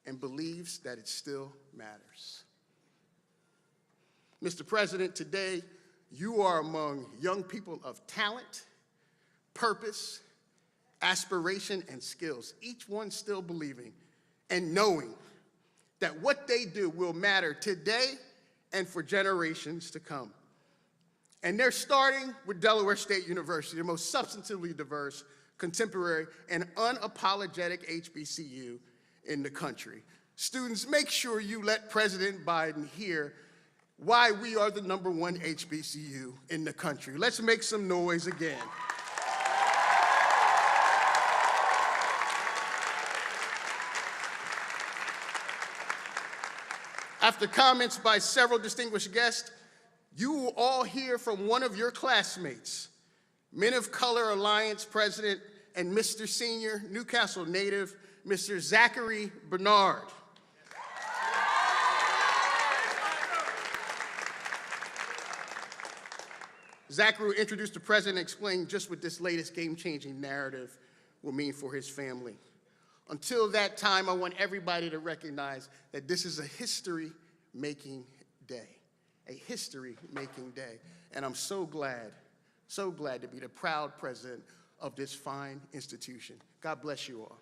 and believes that it still matters. Mr. President, today you are among young people of talent, purpose, aspiration, and skills, each one still believing and knowing that what they do will matter today and for generations to come. And they're starting with Delaware State University, the most substantively diverse, contemporary, and unapologetic HBCU in the country. Students, make sure you let President Biden hear why we are the #1 HBCU in the country. Let's make some noise again. After comments by several distinguished guests, you will all hear from one of your classmates, Men of Color Alliance President and Mr. Senior Newcastle native, Mr. Zachary Bernard. Zachary will introduce the president and explain just what this latest game-changing narrative will mean for his family. Until that time, I want everybody to recognize that this is a history-making day, a history-making day. And I'm so glad to be the proud president of this fine institution. God bless you all.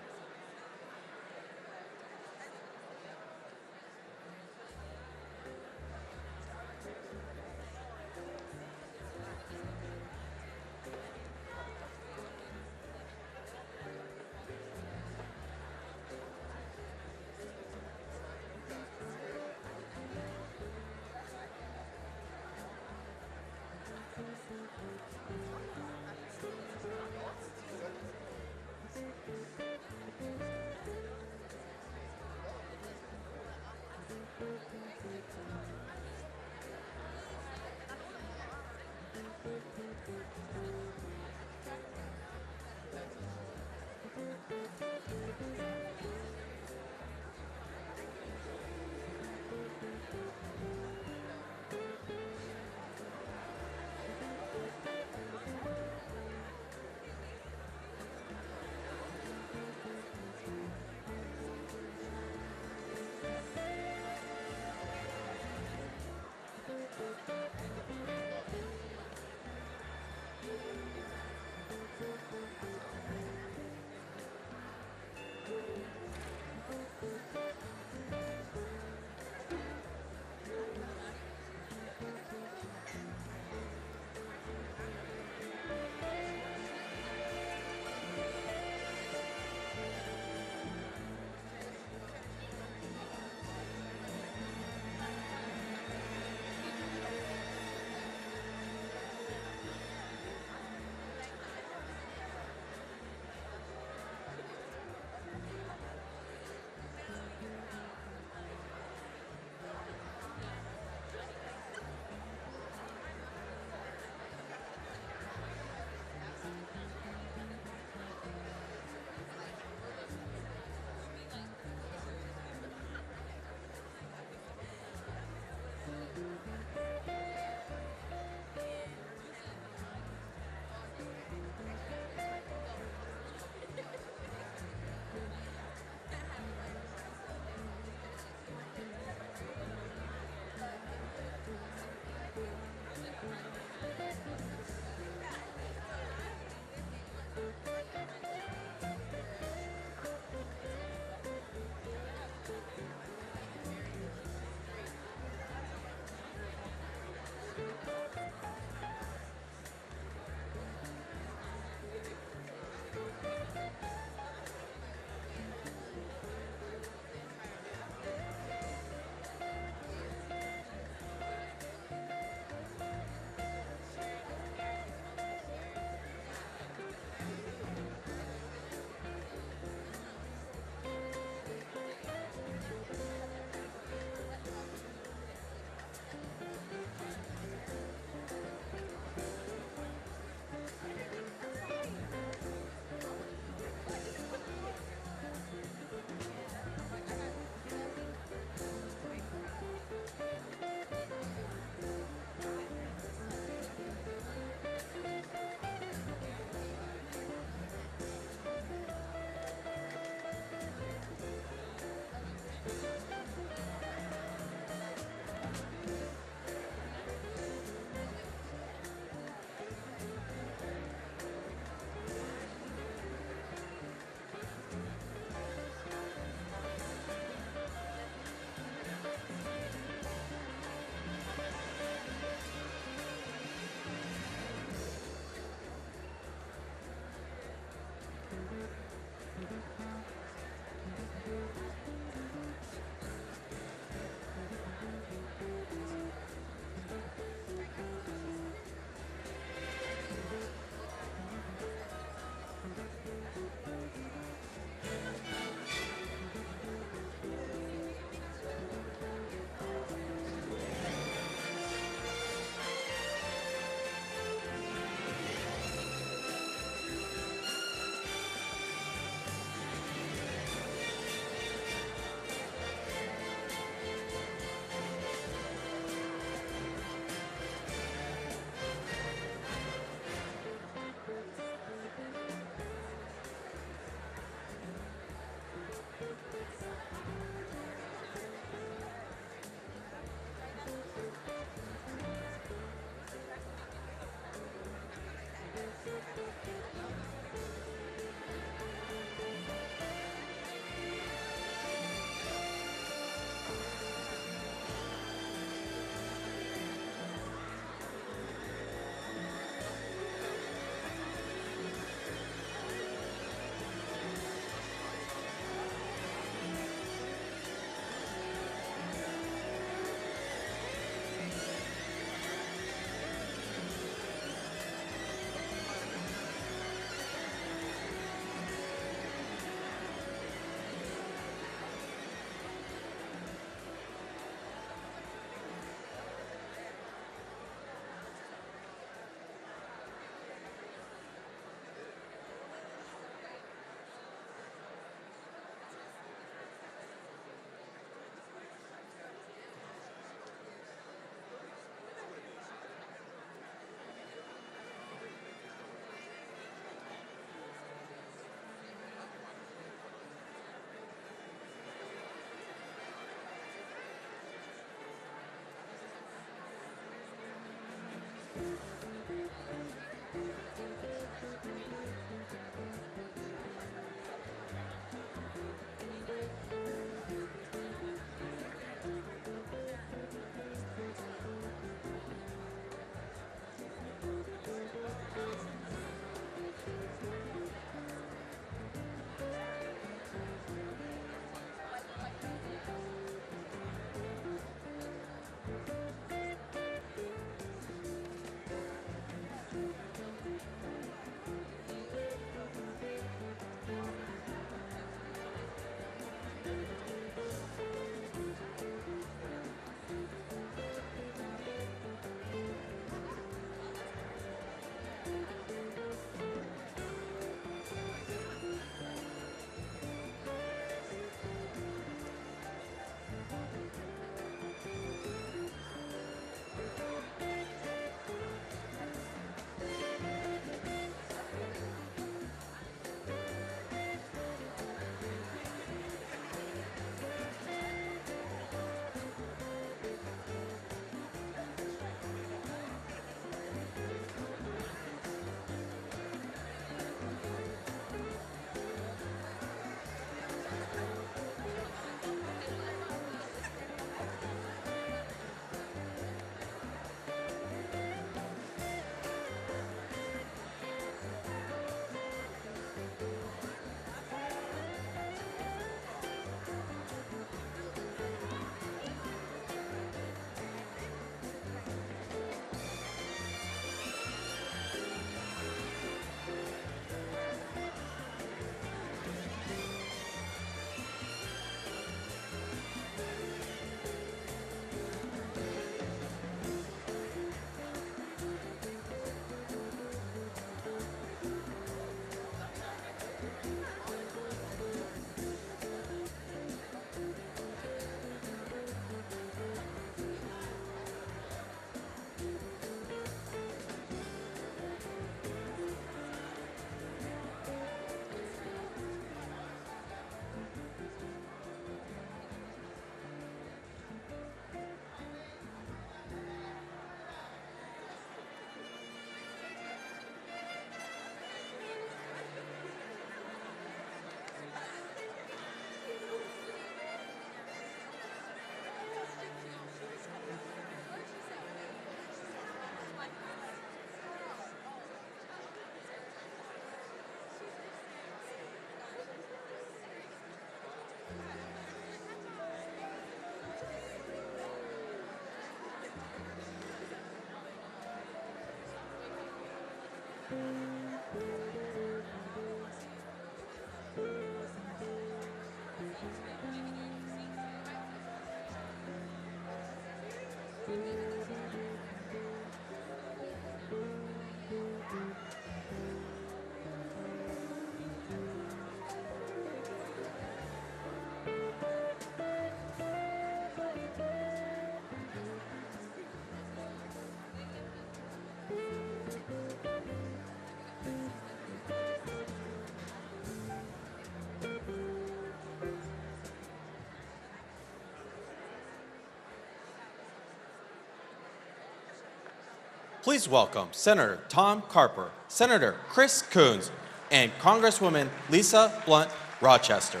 Please welcome Senator Tom Carper, Senator Chris Coons, and Congresswoman Lisa Blunt Rochester.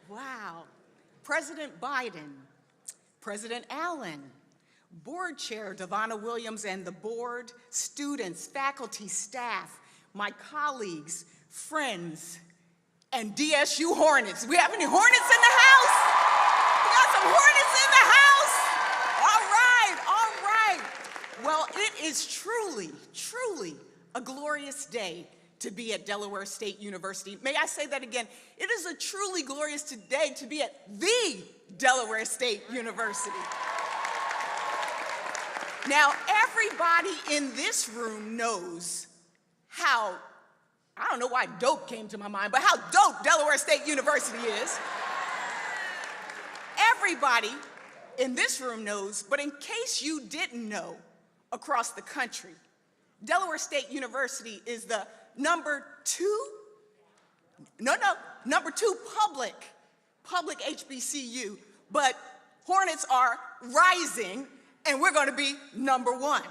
Wow. President Biden, President Allen, Board Chair Davonna Williams and the board, students, faculty, staff, my colleagues, friends, and DSU Hornets. We have any Hornets in the house? We got some Hornets in the house? All right. Well, it is truly a glorious day to be at Delaware State University. May I say that again? It is a truly glorious day to be at the Delaware State University. Now, everybody in this room knows how, I don't know why dope came to my mind, but how dope Delaware State University is. Everybody in this room knows, but in case you didn't know, across the country, Delaware State University is the number two public HBCU, but Hornets are rising, and we're going to be number one.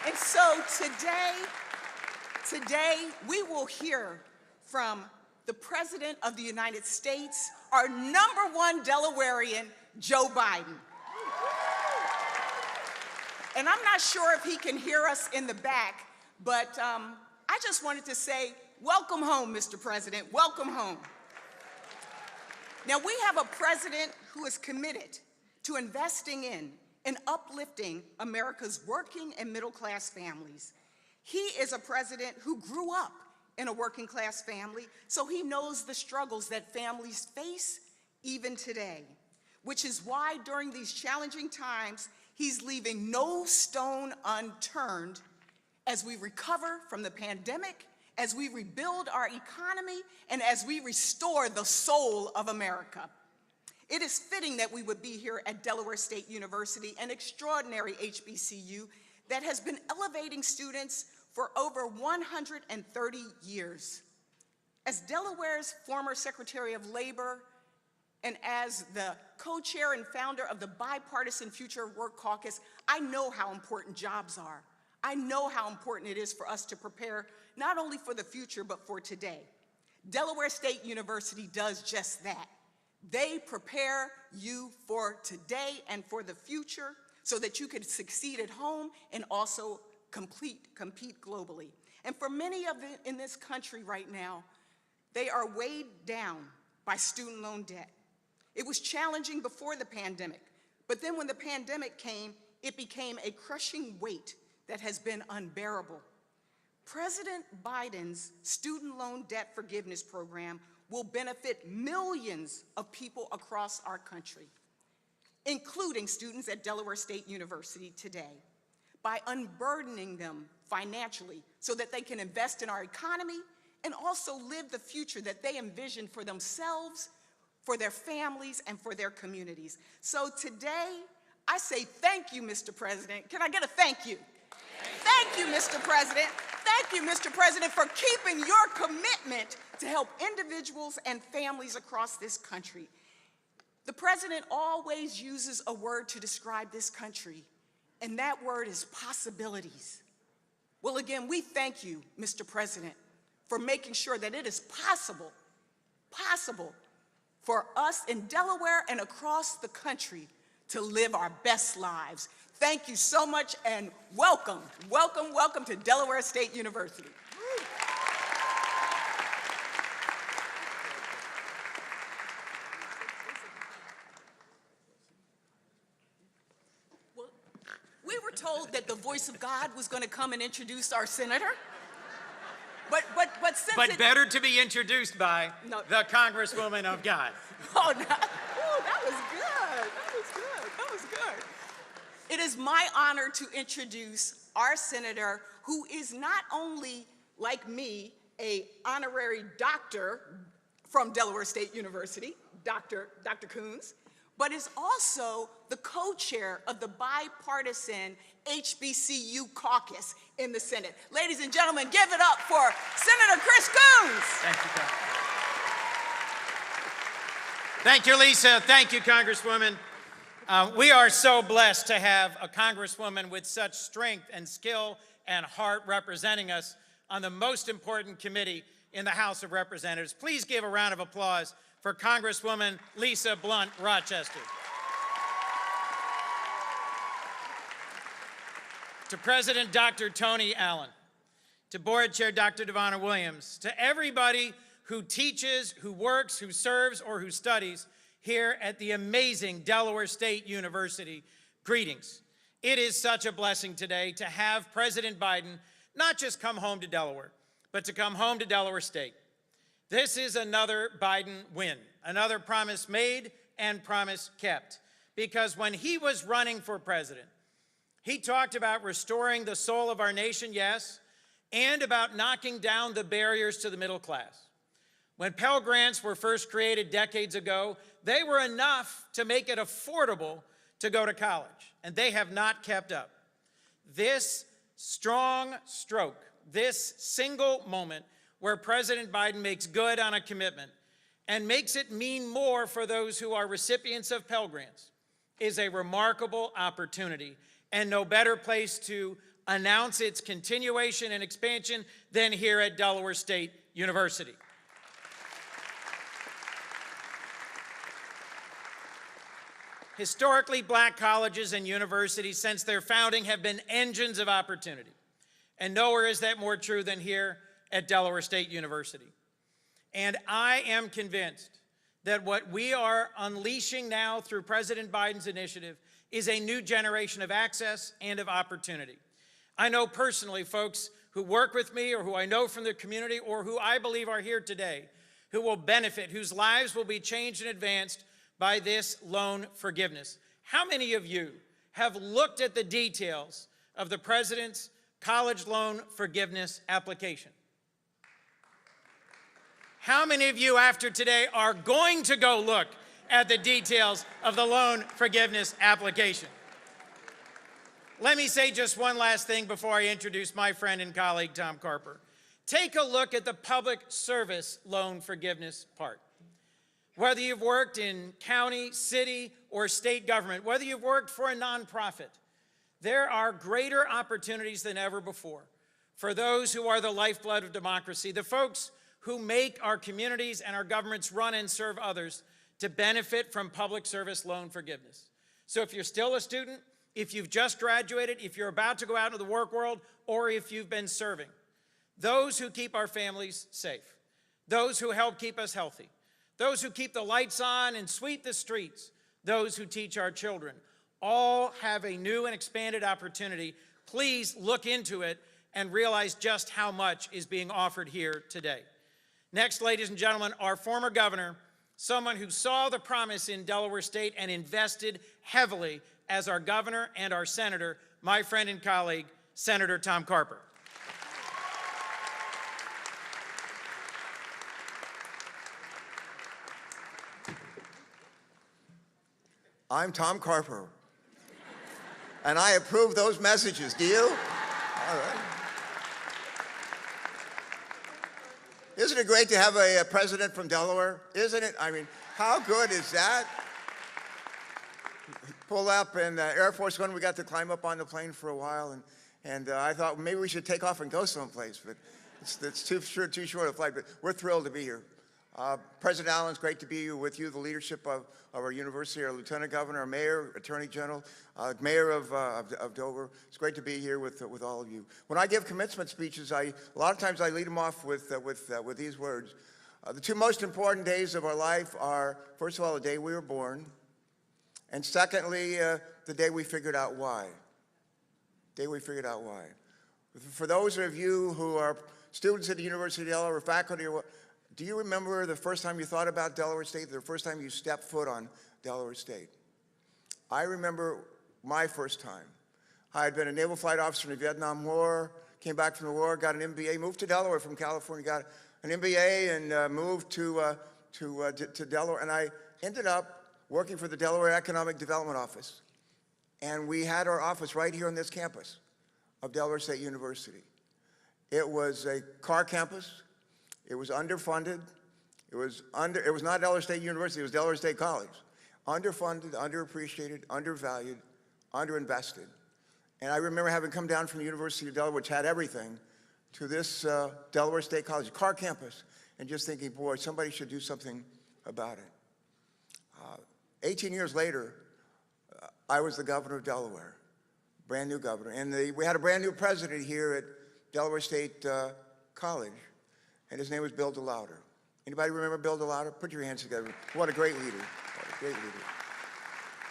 And so today we will hear from the President of the United States, our number one Delawarean, Joe Biden. And I'm not sure if he can hear us in the back, but I just wanted to say, welcome home, Mr. President, welcome home. Now, we have a president who is committed to investing in and uplifting America's working and middle-class families. He is a president who grew up in a working-class family, so he knows the struggles that families face even today, which is why during these challenging times, he's leaving no stone unturned as we recover from the pandemic, as we rebuild our economy, and as we restore the soul of America. It is fitting that we would be here at Delaware State University, an extraordinary HBCU that has been elevating students for over 130 years. As Delaware's former Secretary of Labor, and as the co-chair and founder of the Bipartisan Future Work Caucus, I know how important jobs are. I know how important it is for us to prepare not only for the future, but for today. Delaware State University does just that. They prepare you for today and for the future so that you can succeed at home and also compete globally. And for many of them in this country right now, they are weighed down by student loan debt. It was challenging before the pandemic, but then when the pandemic came, it became a crushing weight that has been unbearable. President Biden's student loan debt forgiveness program will benefit millions of people across our country, including students at Delaware State University today, by unburdening them financially so that they can invest in our economy and also live the future that they envision for themselves, for their families, and for their communities. So today, I say thank you, Mr. President. Can I get a thank you? Thank you, Mr. President. Thank you, Mr. President, for keeping your commitment to help individuals and families across this country. The president always uses a word to describe this country, and that word is possibilities. Well, again, we thank you, Mr. President, for making sure that it is possible for us in Delaware and across the country to live our best lives. Thank you so much, and welcome to Delaware State University. told that the voice of God was going to come and introduce our senator. But since But better to be introduced by No. the Congresswoman of God. Oh, no. Ooh, that was good. That was good. That was good. It is my honor to introduce our senator, who is not only, like me, an honorary doctor from Delaware State University, Dr. Coons, but is also the co-chair of the bipartisan HBCU caucus in the Senate. Ladies and gentlemen, give it up for Senator Chris Coons. Thank you, Congresswoman. Thank you, Lisa. Thank you, Congresswoman. We are so blessed to have a Congresswoman with such strength and skill and heart representing us on the most important committee in the House of Representatives. Please give a round of applause for Congresswoman Lisa Blunt Rochester. To President Dr. Tony Allen, to Board Chair Dr. Devonna Williams, to everybody who teaches, who works, who serves, or who studies here at the amazing Delaware State University, greetings. It is such a blessing today to have President Biden not just come home to Delaware, but to come home to Delaware State. This is another Biden win, another promise made and promise kept. Because when he was running for president, he talked about restoring the soul of our nation, yes, and about knocking down the barriers to the middle class. When Pell Grants were first created decades ago, they were enough to make it affordable to go to college, and they have not kept up. This strong stroke, this single moment where President Biden makes good on a commitment and makes it mean more for those who are recipients of Pell Grants is a remarkable opportunity, and no better place to announce its continuation and expansion than here at Delaware State University. Historically, black colleges and universities since their founding have been engines of opportunity. And nowhere is that more true than here at Delaware State University. And I am convinced that what we are unleashing now through President Biden's initiative is a new generation of access and of opportunity. I know personally folks who work with me or who I know from the community or who I believe are here today who will benefit, whose lives will be changed and advanced by this loan forgiveness. How many of you have looked at the details of the President's college loan forgiveness application? How many of you after today are going to go look at the details of the loan forgiveness application? Let me say just one last thing before I introduce my friend and colleague, Tom Carper. Take a look at the public service loan forgiveness part. Whether you've worked in county, city, or state government, whether you've worked for a nonprofit, there are greater opportunities than ever before for those who are the lifeblood of democracy, the folks who make our communities and our governments run and serve others, to benefit from public service loan forgiveness. So if you're still a student, if you've just graduated, if you're about to go out into the work world, or if you've been serving, those who keep our families safe, those who help keep us healthy, those who keep the lights on and sweep the streets, those who teach our children, all have a new and expanded opportunity. Please look into it and realize just how much is being offered here today. Next, ladies and gentlemen, our former governor, someone who saw the promise in Delaware State and invested heavily as our governor and our senator, my friend and colleague, Senator Tom Carper. I'm Tom Carper, and I approve those messages. Do you? All right. Isn't it great to have a president from Delaware? Isn't it? I mean, how good is that? Pull up in Air Force One. We got to climb up on the plane for a while, and I thought maybe we should take off and go someplace, but it's too short a flight. But we're thrilled to be here. President Allen, it's great to be with you, the leadership of our university, our lieutenant governor, our mayor, attorney general, mayor of Dover. It's great to be here with all of you. When I give commencement speeches, a lot of times I lead them off with these words. The two most important days of our life are, first of all, the day we were born, and secondly, the day we figured out why. day we figured out why. For those of you who are students at the University of Delaware, or faculty, or what, do you remember the first time you thought about Delaware State, the first time you stepped foot on Delaware State? I remember my first time. I had been a naval flight officer in the Vietnam War, came back from the war, got an MBA, moved to Delaware from California, got an MBA, and moved to Delaware. And I ended up working for the Delaware Economic Development Office. And we had our office right here on this campus of Delaware State University. It was a car campus. It was underfunded. It was not Delaware State University, it was Delaware State College. Underfunded, underappreciated, undervalued, underinvested. And I remember having come down from the University of Delaware, which had everything, to this Delaware State College car campus, and just thinking, boy, somebody should do something about it. 18 years later, I was the governor of Delaware, brand new governor. And we had a brand new president here at Delaware State College, and his name was Bill DeLauder. Anybody remember Bill DeLauder? Put your hands together. What a great leader. What a great leader.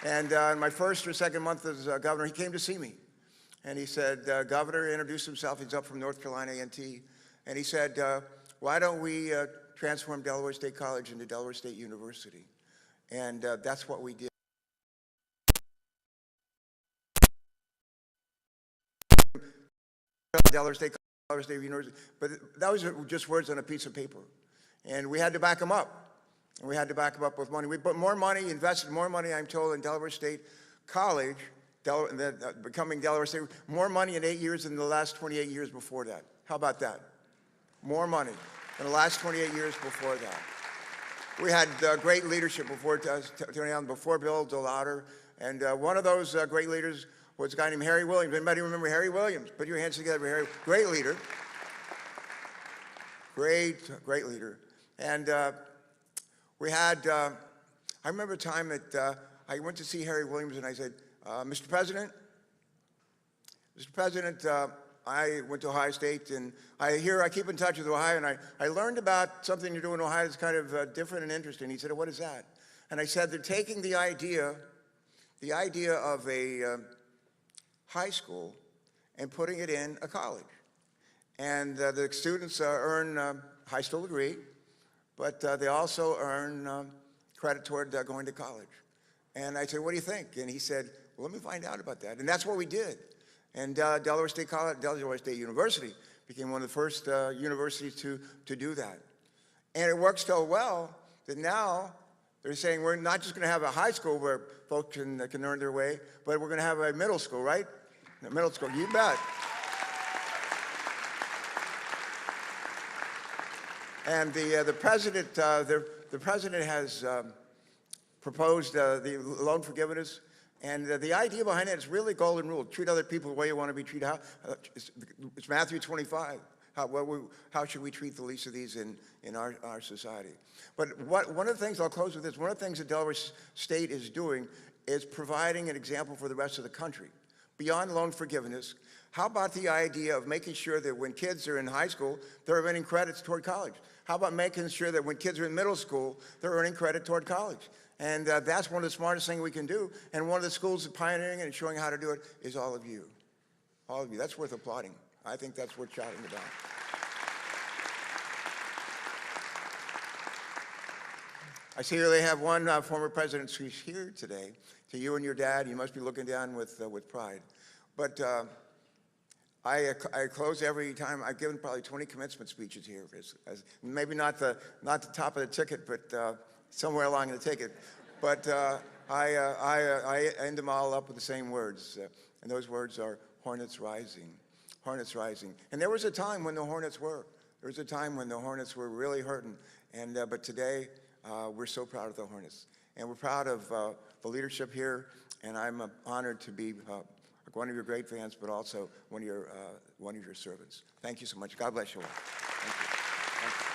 And in my first or second month as governor, he came to see me. And he said, Governor, introduced himself. He's up from North Carolina A&T. And he said, why don't we transform Delaware State College into Delaware State University? And that's what we did. Delaware State University, but that was just words on a piece of paper. And we had to back them up. And we had to back them up with money. We put more money, invested more money, I'm told, in Delaware State College, becoming Delaware State, more money in 8 years than the last 28 years before that. How about that? More money than the last 28 years before that. We had great leadership before Bill DeLauder, and one of those great leaders was a guy named Harry Williams. Anybody remember Harry Williams? Put your hands together for Harry. Great leader. Great leader. And we had, I remember a time that I went to see Harry Williams and I said, Mr. President, I went to Ohio State, and I keep in touch with Ohio, and I learned about something you're doing in Ohio that's kind of different and interesting. He said, what is that? And I said, they're taking the idea of a high school and putting it in a college. And the students earn a high school degree, but they also earn credit toward going to college. And I said, what do you think? And he said, well, let me find out about that. And that's what we did. And Delaware State University became one of the first universities to do that. And it worked so well that now they're saying we're not just going to have a high school where folks can earn their way, but we're going to have a middle school, right? A middle school, you bet. And the president has proposed the loan forgiveness. And the idea behind it is really golden rule. Treat other people the way you want to be treated. It's Matthew 25. How should we treat the least of these in our society? But one of the things, I'll close with this, one of the things that Delaware State is doing is providing an example for the rest of the country. Beyond loan forgiveness, how about the idea of making sure that when kids are in high school, they're earning credits toward college? How about making sure that when kids are in middle school, they're earning credit toward college? And that's one of the smartest things we can do. And one of the schools pioneering and showing how to do it is all of you. All of you. That's worth applauding. I think that's worth shouting about. I see they have one former president who's here today. To you and your dad, you must be looking down with pride. But I close every time. I've given probably 20 commencement speeches here. Maybe not the top of the ticket, but somewhere along the ticket. But I end them all up with the same words. And those words are hornets rising, hornets rising. And there was a time when the hornets were. There was a time when the hornets were really hurting. And but today, we're so proud of the hornets. And we're proud of the leadership here. And I'm honored to be one of your great fans, but also one of your servants. Thank you so much. God bless you all. Thank you. Thank you.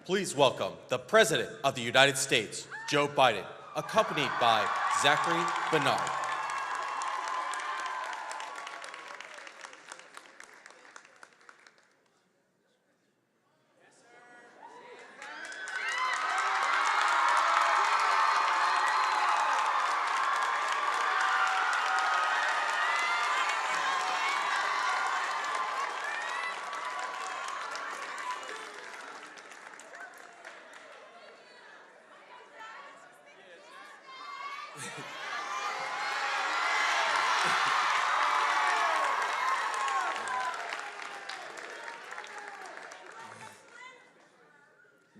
Please welcome the President of the United States, Joe Biden, accompanied by Zachary Bernard.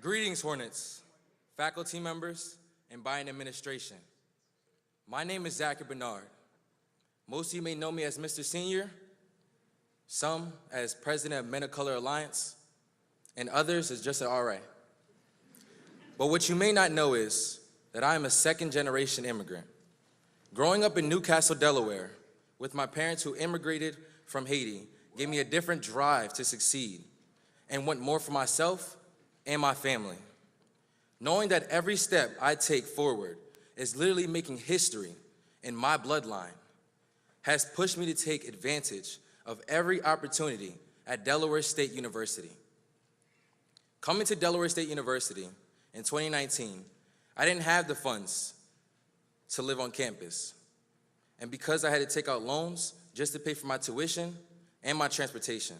Greetings, Hornets, faculty members, and Biden administration. My name is Zachary Bernard. Most of you may know me as Mr. Senior, some as President of Men of Color Alliance, and others as just an RA. But what you may not know is that I am a second-generation immigrant. Growing up in Newcastle, Delaware, with my parents who immigrated from Haiti, gave me a different drive to succeed and want more for myself and my family. Knowing that every step I take forward is literally making history in my bloodline has pushed me to take advantage of every opportunity at Delaware State University. Coming to Delaware State University in 2019, I didn't have the funds to live on campus. And because I had to take out loans just to pay for my tuition and my transportation.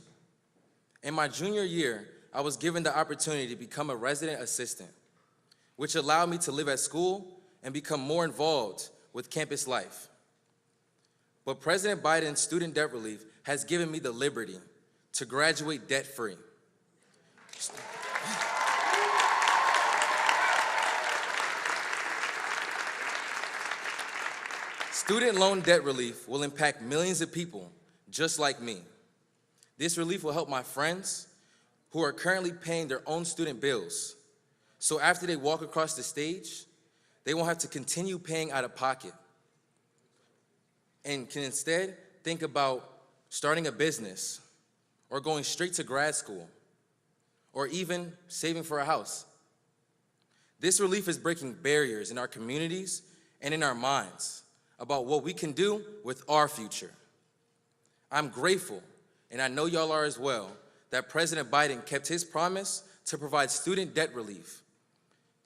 In my junior year, I was given the opportunity to become a resident assistant, which allowed me to live at school and become more involved with campus life. But President Biden's student debt relief has given me the liberty to graduate debt-free. Student loan debt relief will impact millions of people just like me. This relief will help my friends who are currently paying their own student bills. So after they walk across the stage, they won't have to continue paying out of pocket and can instead think about starting a business or going straight to grad school or even saving for a house. This relief is breaking barriers in our communities and in our minds about what we can do with our future. I'm grateful, and I know y'all are as well, that President Biden kept his promise to provide student debt relief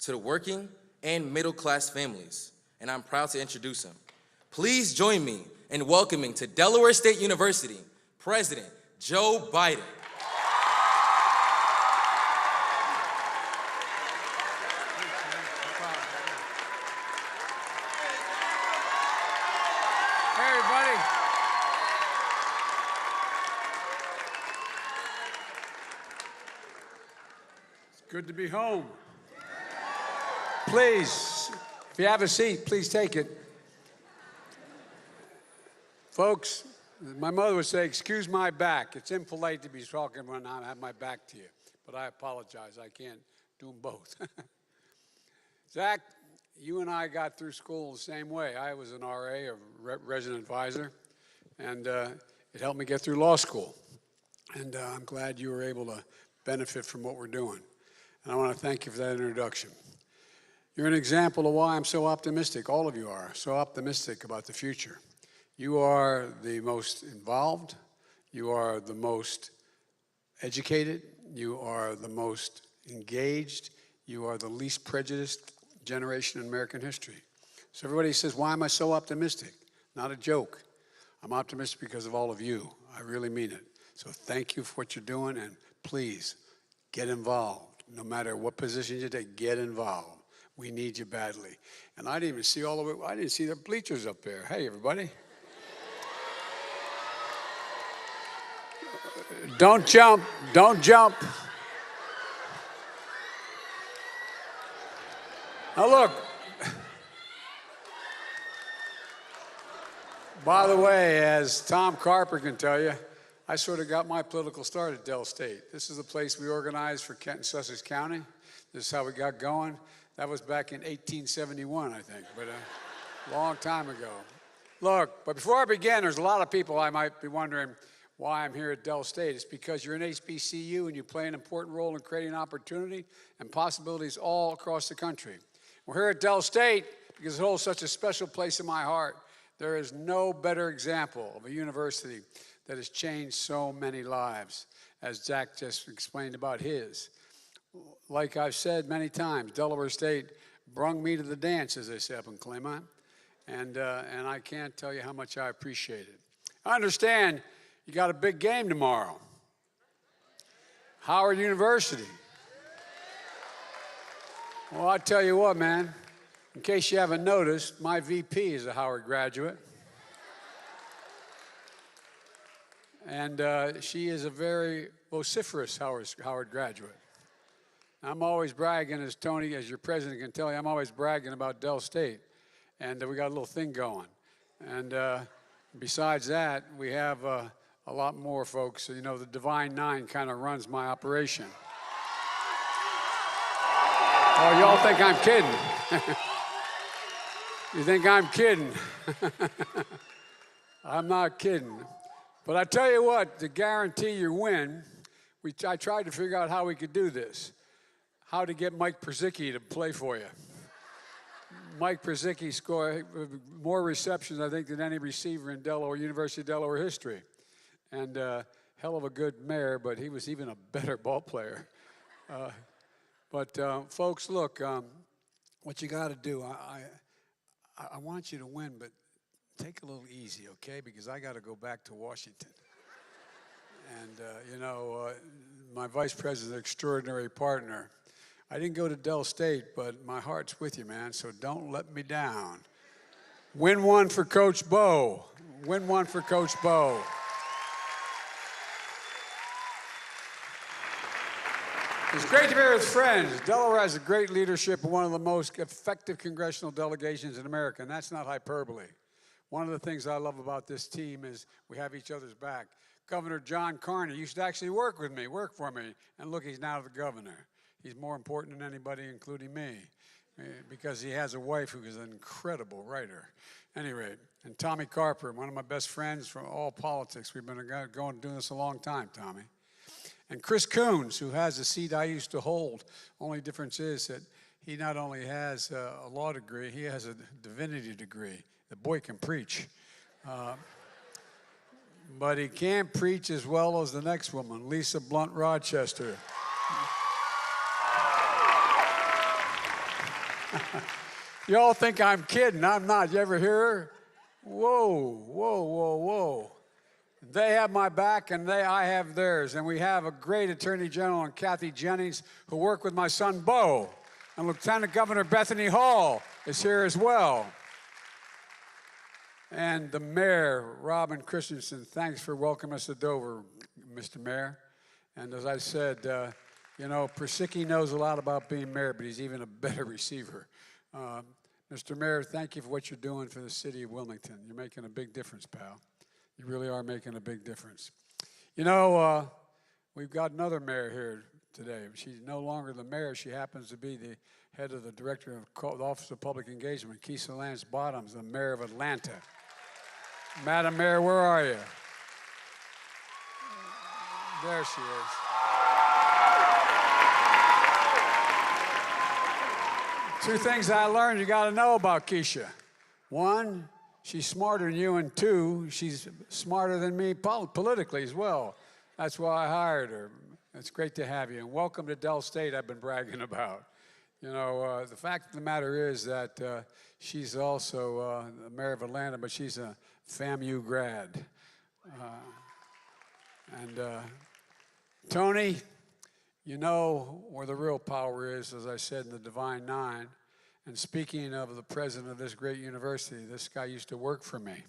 to the working and middle-class families, and I'm proud to introduce him. Please join me in welcoming to Delaware State University, President Joe Biden. Hey, everybody. Good to be home. Please, if you have a seat, please take it. Folks, my mother would say, excuse my back. It's impolite to be talking when I have my back to you, but I apologize. I can't do them both. Zach, you and I got through school the same way. I was an RA, a resident advisor, and it helped me get through law school. And I'm glad you were able to benefit from what we're doing. And I want to thank you for that introduction. You're an example of why I'm so optimistic. All of you are so optimistic about the future. You are the most involved. You are the most educated. You are the most engaged. You are the least prejudiced generation in American history. So everybody says, why am I so optimistic? Not a joke. I'm optimistic because of all of you. I really mean it. So thank you for what you're doing, and please get involved. No matter what position you take, get involved. We need you badly. And I didn't even see all of it. I didn't see the bleachers up there. Hey, everybody. Don't jump. Don't jump. Now look. By the way, as Tom Carper can tell you, I sort of got my political start at Dell State. This is the place we organized for Kent and Sussex County. This is how we got going. That was back in 1871, I think, but a long time ago. Look, but before I begin, there's a lot of people I might be wondering why I'm here at Dell State. It's because you're an HBCU and you play an important role in creating opportunity and possibilities all across the country. We're here at Dell State because it holds such a special place in my heart. There is no better example of a university that has changed so many lives, as Zach just explained about his. Like I've said many times, Delaware State brung me to the dance, as they say up in Claymont, and I can't tell you how much I appreciate it. I understand you got a big game tomorrow. Howard University. Well, I tell you what, man, in case you haven't noticed, my VP is a Howard graduate. And she is a very vociferous Howard graduate. I'm always bragging, as Tony, as your president can tell you, I'm always bragging about Dell State. And we got a little thing going. And besides that, we have a lot more folks. You know, the Divine Nine kind of runs my operation. Oh, y'all think I'm kidding. You think I'm kidding. I'm not kidding. But I tell you what, to guarantee your win, I tried to figure out how we could do this. How to get Mike Przicki to play for you. Mike Przicki scored more receptions, I think, than any receiver in University of Delaware history. And hell of a good mayor, but he was even a better ball player. But folks, look, what you got to do, I want you to win, but take a little easy, okay? Because I got to go back to Washington. And, you know, my vice president, extraordinary partner, I didn't go to Dell State, but my heart's with you, man, so don't let me down. Win one for Coach Bo. Win one for Coach Bo. It's great to be here with friends. Delaware has a great leadership and one of the most effective congressional delegations in America, and that's not hyperbole. One of the things I love about this team is we have each other's back. Governor John Carney used to actually work for me, and look, he's now the governor. He's more important than anybody, including me, because he has a wife who is an incredible writer. Anyway, and Tommy Carper, one of my best friends from all politics. We've been doing this a long time, Tommy. And Chris Coons, who has a seat I used to hold. Only difference is that he not only has a law degree, he has a divinity degree. The boy can preach. But he can't preach as well as the next woman, Lisa Blunt Rochester. Y'all think I'm kidding. I'm not. You ever hear her? Whoa, whoa, whoa, whoa. They have my back and I have theirs. And we have a great Attorney General in Kathy Jennings who worked with my son Bo. And Lieutenant Governor Bethany Hall is here as well. And the Mayor, Robin Christensen, thanks for welcoming us to Dover, Mr. Mayor. And as I said, You know, Persicki knows a lot about being mayor, but he's even a better receiver. Mr. Mayor, thank you for what you're doing for the city of Wilmington. You're making a big difference, pal. You really are making a big difference. You know, we've got another mayor here today. She's no longer the mayor. She happens to be the head of the director of the Office of Public Engagement, Keisha Lance Bottoms, the mayor of Atlanta. Madam Mayor, where are you? There she is. Two things I learned you got to know about Keisha. One, she's smarter than you, and two, she's smarter than me politically as well. That's why I hired her. It's great to have you, and welcome to Dell State I've been bragging about. You know, the fact of the matter is that she's also the mayor of Atlanta, but she's a FAMU grad. Tony, you know where the real power is, as I said in the Divine Nine. And speaking of the president of this great university, this guy used to work for me.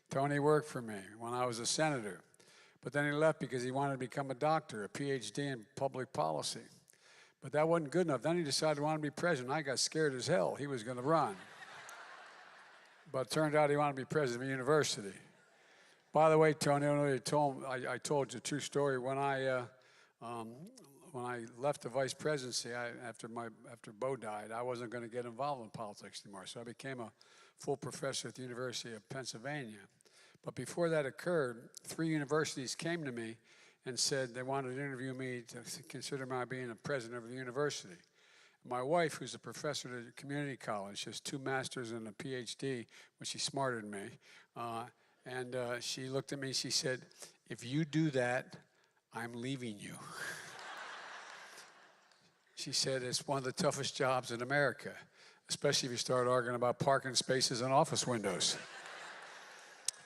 Tony worked for me when I was a senator. But then he left because he wanted to become a doctor, a PhD in public policy. But that wasn't good enough. Then he decided he wanted to be president. I got scared as hell he was going to run. But it turned out he wanted to be president of a university. By the way, Tony, I told you a true story. When I left the vice presidency after Bo died, I wasn't going to get involved in politics anymore. So I became a full professor at the University of Pennsylvania. But before that occurred, 3 universities came to me and said they wanted to interview me to consider my being a president of the university. My wife, who's a professor at a community college, she has 2 masters and a PhD, but she's smarter than me. She looked at me, she said, "If you do that, I'm leaving you." She said, "It's one of the toughest jobs in America, especially if you start arguing about parking spaces and office windows."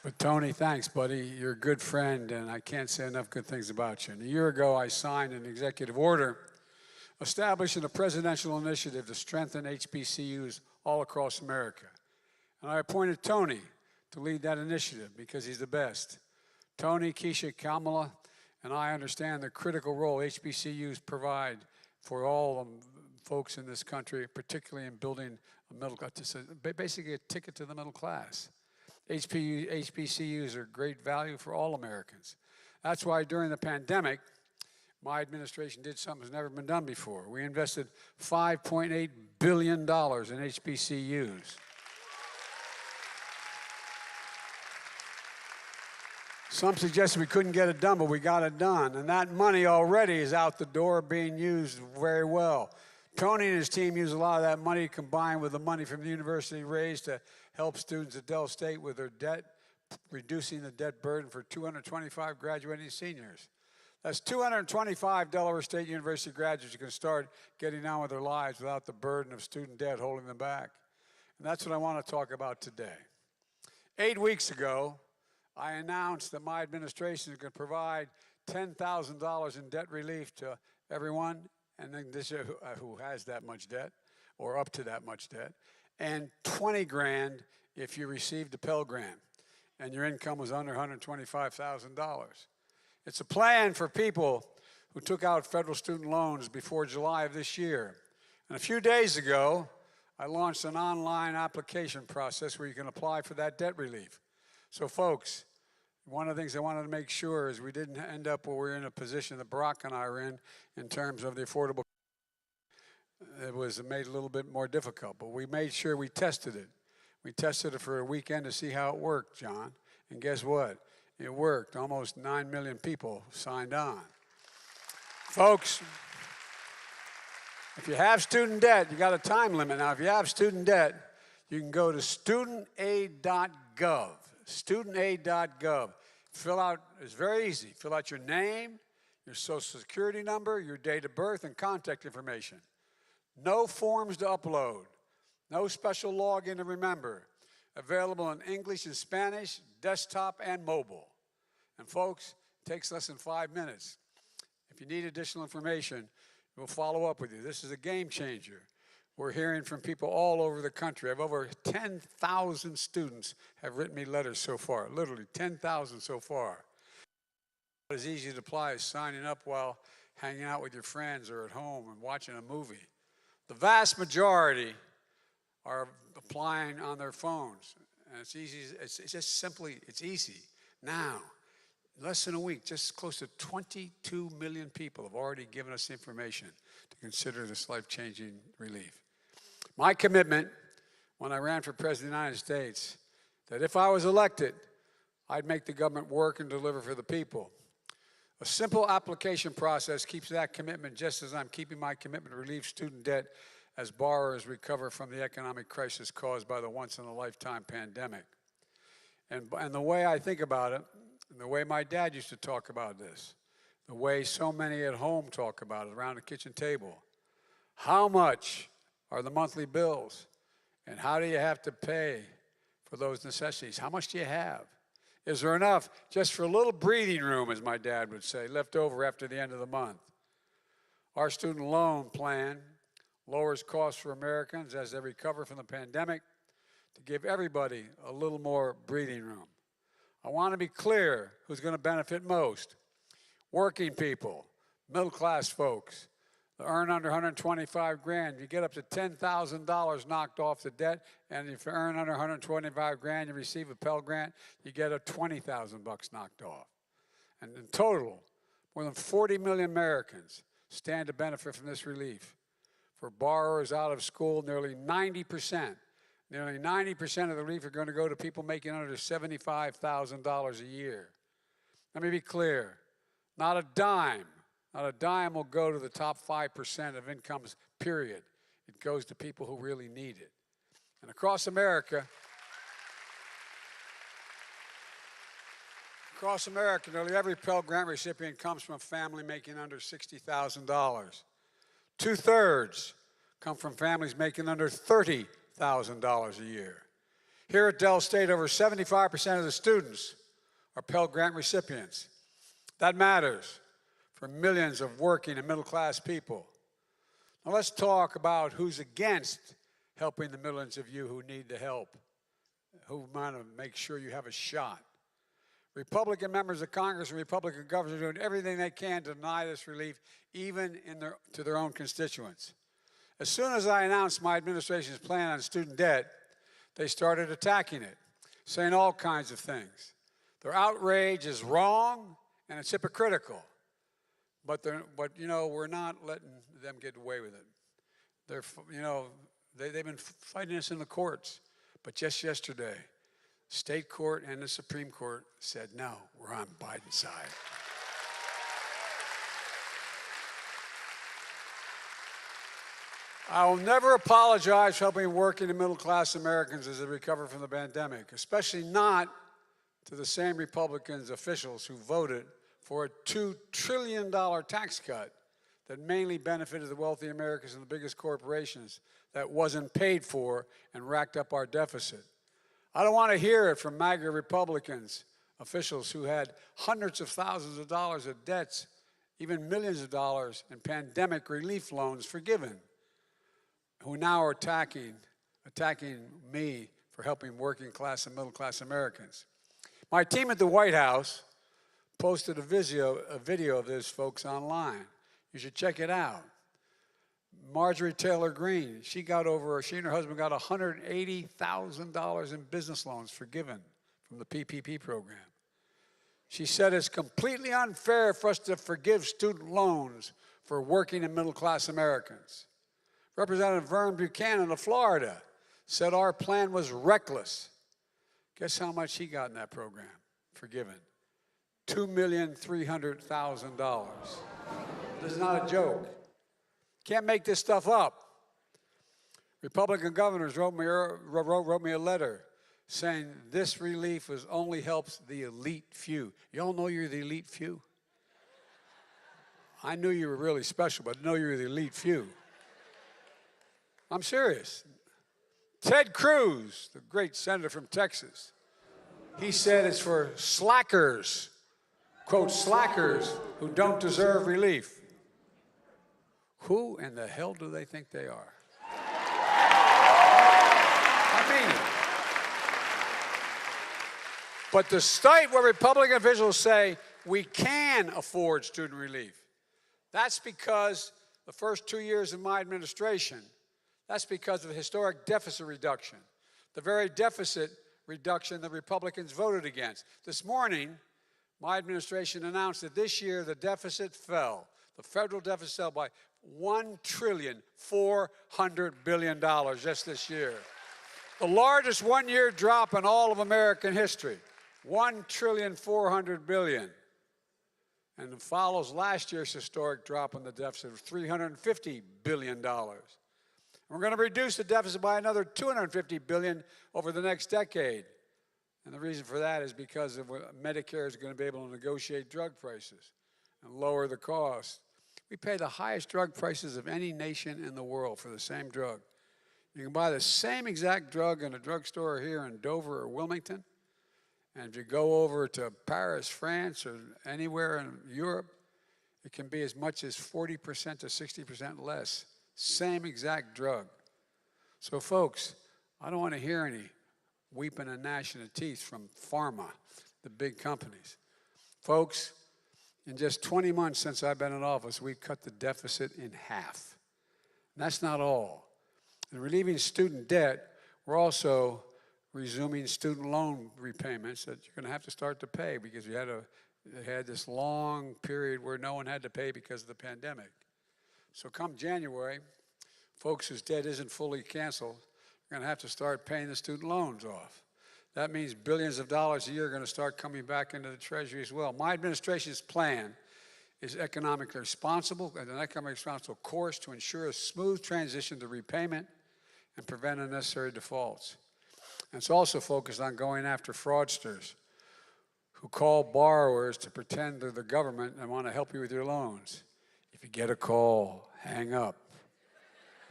But Tony, thanks, buddy. You're a good friend, and I can't say enough good things about you. And a year ago, I signed an executive order establishing a presidential initiative to strengthen HBCUs all across America. And I appointed Tony to lead that initiative because he's the best. Tony, Keisha, Kamala, and I understand the critical role HBCUs provide for all folks in this country, particularly in building a middle class, basically a ticket to the middle class. HBCUs are great value for all Americans. That's why during the pandemic, my administration did something that's never been done before. We invested $5.8 billion in HBCUs. Some suggested we couldn't get it done, but we got it done. And that money already is out the door being used very well. Tony and his team use a lot of that money combined with the money from the university raised to help students at Dell State with their debt, reducing the debt burden for 225 graduating seniors. That's 225 Delaware State University graduates who can start getting on with their lives without the burden of student debt holding them back. And that's what I want to talk about today. 8 weeks ago, I announced that my administration is going to provide $10,000 in debt relief to everyone, and then this who has that much debt, or up to that much debt, and $20 grand if you received a Pell Grant and your income was under $125,000. It's a plan for people who took out federal student loans before July of this year. And a few days ago, I launched an online application process where you can apply for that debt relief. So folks, one of the things I wanted to make sure is we didn't end up where we're in a position that Barack and I are in terms of the affordable. It was made a little bit more difficult, but we made sure we tested it. We tested it for a weekend to see how it worked, John. And guess what? It worked. Almost 9 million people signed on. Folks, if you have student debt, you got a time limit. Now, if you have student debt, you can go to studentaid.gov. Studentaid.gov. Fill out, it's very easy. Fill out your name, your social security number, your date of birth, and contact information. No forms to upload. No special login to remember. Available in English and Spanish, desktop, and mobile. And folks, it takes less than 5 minutes. If you need additional information, we'll follow up with you. This is a game changer. We're hearing from people all over the country. I have over 10,000 students have written me letters so far, literally 10,000 so far. It's easy to apply as signing up while hanging out with your friends or at home and watching a movie. The vast majority are applying on their phones. And it's easy, it's just simply, it's easy. Now, in less than a week, just close to 22 million people have already given us information to consider this life-changing relief. My commitment when I ran for President of the United States, that if I was elected, I'd make the government work and deliver for the people. A simple application process keeps that commitment, just as I'm keeping my commitment to relieve student debt as borrowers recover from the economic crisis caused by the once-in-a-lifetime pandemic. And the way I think about it, and the way my dad used to talk about this, the way so many at home talk about it around the kitchen table, how much are the monthly bills, and how do you have to pay for those necessities? How much do you have? Is there enough just for a little breathing room, as my dad would say, left over after the end of the month? Our student loan plan lowers costs for Americans as they recover from the pandemic to give everybody a little more breathing room. I want to be clear who's going to benefit most. Working people, middle-class folks, that earn under 125 grand, you get up to $10,000 knocked off the debt, and if you earn under 125 grand, you receive a Pell Grant, you get a $20,000 knocked off. And in total, more than 40 million Americans stand to benefit from this relief. For borrowers out of school, nearly 90% of the relief are going to go to people making under $75,000 a year. Let me be clear, not a dime will go to the top 5% of incomes, period. It goes to people who really need it. And across America, nearly every Pell Grant recipient comes from a family making under $60,000. 2/3 come from families making under $30,000 a year. Here at Dell State, over 75% of the students are Pell Grant recipients. That matters for millions of working and middle-class people. Now let's talk about who's against helping the millions of you who need the help, who want to make sure you have a shot. Republican members of Congress and Republican governors are doing everything they can to deny this relief, even to their own constituents. As soon as I announced my administration's plan on student debt, they started attacking it, saying all kinds of things. Their outrage is wrong and it's hypocritical. But we're not letting them get away with it. They've been fighting us in the courts. But just yesterday, state court and the Supreme Court said, no, we're on Biden's side. I will never apologize for helping working and middle-class Americans as they recover from the pandemic, especially not to the same Republicans officials who voted for a $2 trillion tax cut that mainly benefited the wealthy Americans and the biggest corporations that wasn't paid for and racked up our deficit. I don't want to hear it from MAGA Republicans, officials who had hundreds of thousands of dollars of debts, even millions of dollars in pandemic relief loans forgiven, who now are attacking me for helping working class and middle class Americans. My team at the White House posted a video of this, folks, online. You should check it out. Marjorie Taylor Greene, she and her husband got $180,000 in business loans forgiven from the PPP program. She said it's completely unfair for us to forgive student loans for working and middle-class Americans. Representative Vern Buchanan of Florida said our plan was reckless. Guess how much he got in that program forgiven? $2,300,000. This is not a joke. Can't make this stuff up. Republican governors wrote me a letter saying this relief only helps the elite few. You all know you're the elite few? I knew you were really special, but I know you're the elite few. I'm serious. Ted Cruz, the great senator from Texas, he said it's for slackers, quote, slackers who don't deserve relief. Who in the hell do they think they are? I mean it. But despite what Republican officials say, we can afford student relief. That's because the first 2 years of my administration, that's because of the historic deficit reduction, the very deficit reduction the Republicans voted against. This morning, my administration announced that this year the deficit fell. The federal deficit fell by $1.4 trillion just this year. The largest one-year drop in all of American history, $1.4 trillion. And it follows last year's historic drop in the deficit of $350 billion. We're going to reduce the deficit by another $250 billion over the next decade. And the reason for that is because of Medicare is going to be able to negotiate drug prices and lower the cost. We pay the highest drug prices of any nation in the world for the same drug. You can buy the same exact drug in a drugstore here in Dover or Wilmington. And if you go over to Paris, France, or anywhere in Europe, it can be as much as 40% to 60% less. Same exact drug. So folks, I don't want to hear any weeping and gnashing of teeth from pharma, the big companies. Folks, in just 20 months since I've been in office, we've cut the deficit in half. And that's not all. In relieving student debt, we're also resuming student loan repayments that you're going to have to start to pay because we had this long period where no one had to pay because of the pandemic. So come January, folks whose debt isn't fully canceled are going to have to start paying the student loans off. That means billions of dollars a year are going to start coming back into the Treasury as well. My administration's plan is economically responsible and an economically responsible course to ensure a smooth transition to repayment and prevent unnecessary defaults. And it's also focused on going after fraudsters who call borrowers to pretend they're the government and want to help you with your loans. If you get a call, hang up.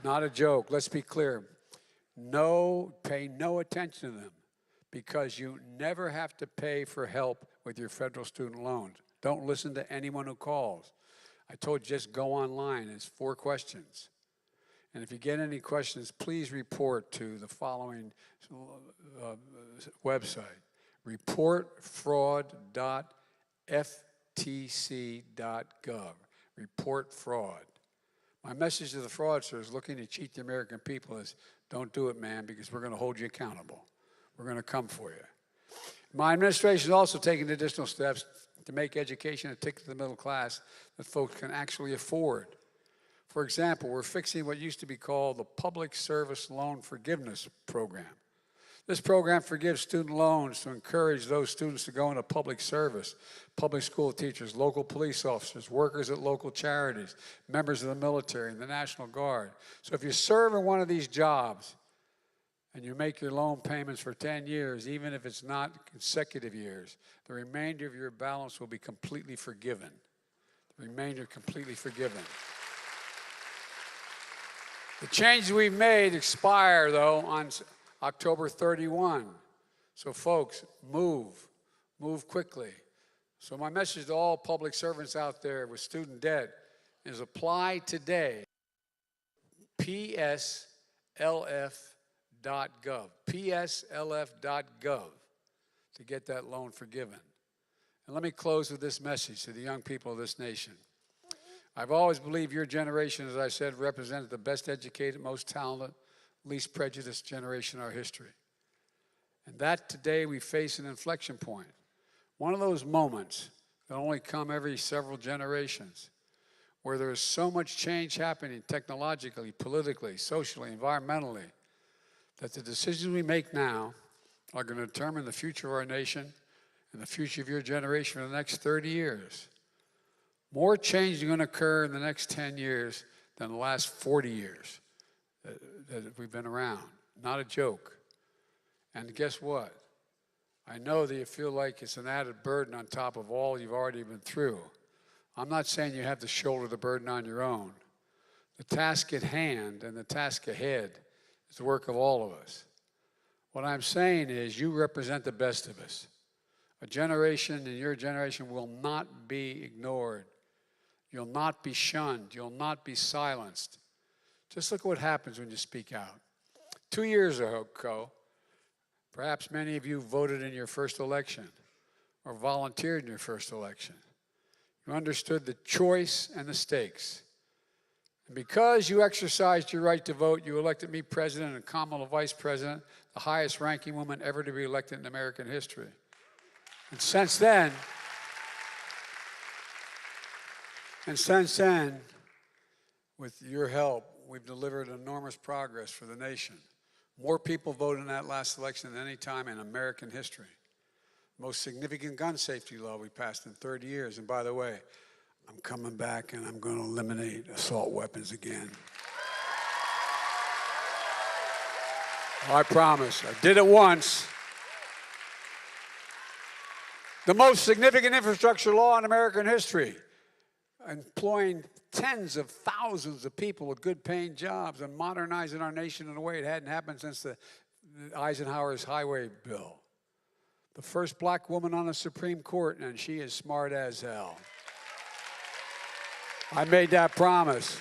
Not a joke. Let's be clear. Pay no attention to them because you never have to pay for help with your federal student loans. Don't listen to anyone who calls. I told you just go online. It's 4 questions. And if you get any questions, please report to the following website, reportfraud.ftc.gov. Report fraud. My message to the fraudsters looking to cheat the American people is don't do it, man, because we're going to hold you accountable. We're going to come for you. My administration is also taking additional steps to make education a ticket to the middle class that folks can actually afford. For example, we're fixing what used to be called the Public Service Loan Forgiveness Program. This program forgives student loans to encourage those students to go into public service, public school teachers, local police officers, workers at local charities, members of the military and the National Guard. So if you serve in one of these jobs and you make your loan payments for 10 years, even if it's not consecutive years, the remainder of your balance will be completely forgiven. The remainder completely forgiven. The changes we've made expire, though, on October 31. So folks, move quickly. So my message to all public servants out there with student debt is apply today, pslf.gov, pslf.gov to get that loan forgiven. And let me close with this message to the young people of this nation. I've always believed your generation, as I said, represented the best educated, most talented, least prejudiced generation in our history. And that today we face an inflection point. One of those moments that only come every several generations where there is so much change happening technologically, politically, socially, environmentally, that the decisions we make now are going to determine the future of our nation and the future of your generation for the next 30 years. More change is going to occur in the next 10 years than the last 40 years that we've been around. Not a joke. And guess what? I know that you feel like it's an added burden on top of all you've already been through. I'm not saying you have to shoulder the burden on your own. The task at hand and the task ahead is the work of all of us. What I'm saying is you represent the best of us. A generation and your generation will not be ignored. You'll not be shunned. You'll not be silenced. Just look at what happens when you speak out. 2 years ago, perhaps many of you voted in your first election or volunteered in your first election. You understood the choice and the stakes. And because you exercised your right to vote, you elected me president and Kamala vice president, the highest ranking woman ever to be elected in American history. And since then, with your help, we've delivered enormous progress for the nation. More people voted in that last election than any time in American history. Most significant gun safety law we passed in 30 years. And by the way, I'm coming back and I'm going to eliminate assault weapons again. I promise. I did it once. The most significant infrastructure law in American history, employing tens of thousands of people with good paying jobs and modernizing our nation in a way it hadn't happened since the Eisenhower's highway bill. The first black woman on the Supreme Court, and she is smart as hell. I made that promise.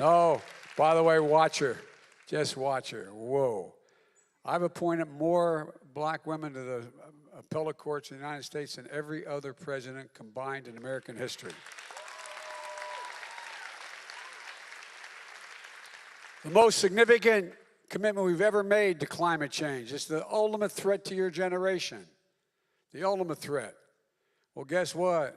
No, by the way, watch her. Just watch her. Whoa. I've appointed more black women to the appellate courts in the United States than every other president combined in American history. The most significant commitment we've ever made to climate change. It's the ultimate threat to your generation. The ultimate threat. Well, guess what?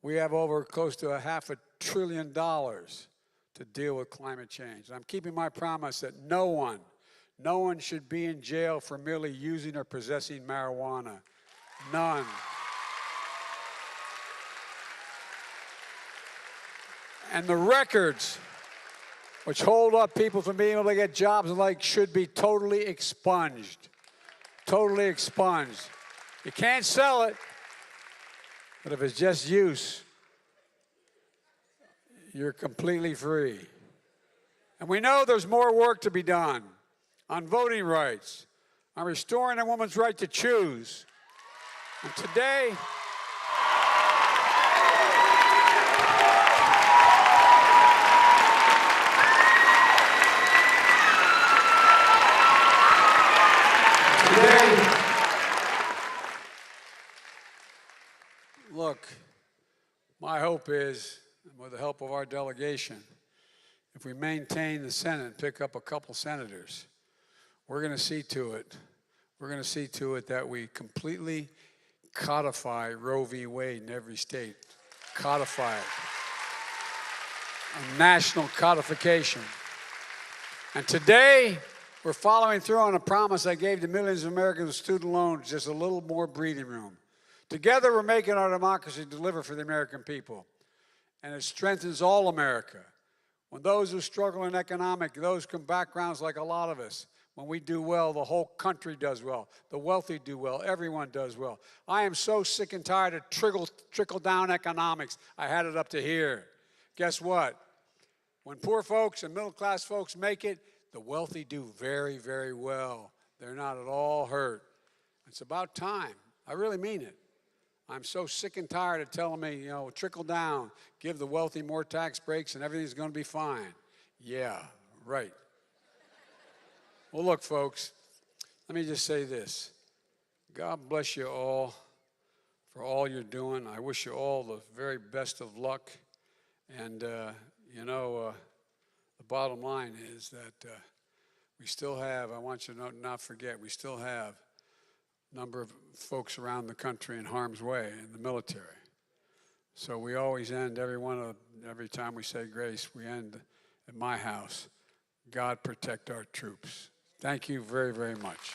We have over close to $500 billion to deal with climate change. And I'm keeping my promise that no one should be in jail for merely using or possessing marijuana. None. And the records which hold up people from being able to get jobs and like should be totally expunged. Totally expunged. You can't sell it, but if it's just use, you're completely free. And we know there's more work to be done on voting rights, on restoring a woman's right to choose. And today, look, my hope is, with the help of our delegation, if we maintain the Senate and pick up a couple senators, we're going to see to it that we completely codify Roe v. Wade in every state. Codify it. A national codification. And today, we're following through on a promise I gave to millions of Americans with student loans, just a little more breathing room. Together, we're making our democracy deliver for the American people. And it strengthens all America. When those who struggle in those from backgrounds like a lot of us, when we do well, the whole country does well. The wealthy do well. Everyone does well. I am so sick and tired of trickle-down economics. I had it up to here. Guess what? When poor folks and middle-class folks make it, the wealthy do very, very well. They're not at all hurt. It's about time. I really mean it. I'm so sick and tired of telling me, trickle down, give the wealthy more tax breaks and everything's going to be fine. Yeah, right. Well, look, folks, let me just say this. God bless you all for all you're doing. I wish you all the very best of luck. And, the bottom line is that we still have, I want you to not forget, we still have number of folks around the country in harm's way in the military. So we always end every time we say grace, we end at my house. God protect our troops. Thank you very, very much.